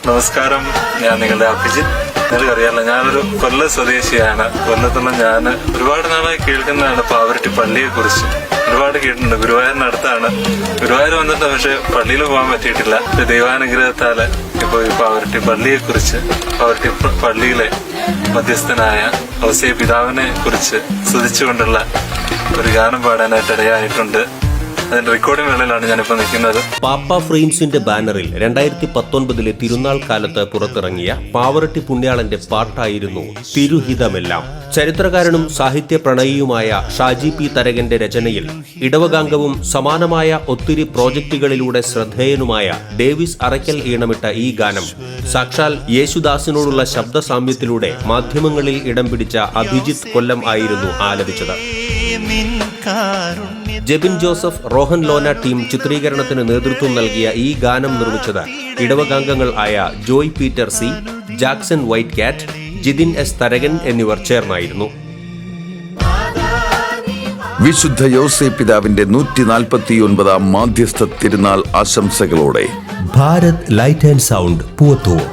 നമസ്കാരം, ഞാൻ നിങ്ങളുടെ അഭിജിത്ത്. നിങ്ങൾക്കറിയാമല്ലോ, ഞാനൊരു കൊല്ലം സ്വദേശിയാണ്. കൊല്ലത്തുള്ള ഞാൻ ഒരുപാട് നാളായി കേൾക്കുന്നതാണ് പാവറട്ടി പള്ളിയെ കുറിച്ച്. ഒരുപാട് കേട്ടിട്ടുണ്ട്. ഗുരുവായൂരിനടുത്താണ്. ഗുരുവായൂർ വന്നിട്ട് പക്ഷെ പള്ളിയിൽ പോകാൻ പറ്റിയിട്ടില്ല. ദൈവാനുഗ്രഹത്താല് ഇപ്പൊ ഈ പാവറട്ടി പള്ളിയെ കുറിച്ച്, പാവറട്ടി പള്ളിയിലെ മധ്യസ്ഥനായ ഔസേപ്പ് പിതാവിനെ കുറിച്ച് സ്തുതിച്ചുകൊണ്ടുള്ള ഒരു ഗാനം പാടാനായിട്ട് ഇടയായിട്ടുണ്ട്. അതിന്റെ റെക്കോർഡിംഗ് വേളയിലാണ് ഞാനിപ്പോൾ നിൽക്കുന്നത്. പാപ്പ ഫ്രെയിംസിന്റെ ബാനറിൽ 2019 തിരുനാൾ കാലത്ത് പുറത്തിറങ്ങിയ പാവറട്ടി പുണ്യാളന്റെ പാട്ടായിരുന്നു തിരുഹിതമെല്ലാം. ചരിത്രകാരനും സാഹിത്യ പ്രണയിയുമായ ഷാജി പി തരകന്റെ രചനയിൽ ഇടവകാംഗവും സമാനമായ ഒത്തിരി പ്രോജക്റ്റുകളിലൂടെ ശ്രദ്ധേയനുമായ ഡേവിസ് അറയ്ക്കൽ ഈണമിട്ട ഈ ഗാനം സാക്ഷാൽ യേശുദാസിനോടുള്ള ശബ്ദ സാമ്യത്തിലൂടെ മാധ്യമങ്ങളിൽ ഇടം പിടിച്ച അഭിജിത്ത് കൊല്ലം ആയിരുന്നു ആലപിച്ചത്. ജെബിൻ ജോസഫ്, റോഹൻ ലോന ടീം ചിത്രീകരണത്തിന് നേതൃത്വം നൽകിയ ഈ ഗാനം നിർമ്മിച്ചത് ഇടവകാംഗങ്ങൾ ആയ Joy Peter C, Jackson white കാറ്റ്, ജിതിൻ എസ് തരകൻ എന്നിവർ ചേർന്നായിരുന്നു. വിശുദ്ധ യോസേപ്പ് പിതാവിന്റെ 149 മാധ്യസ്ഥ തിരുനാൾ ആശംസകളോടെ Bharat light and sound Poovathur.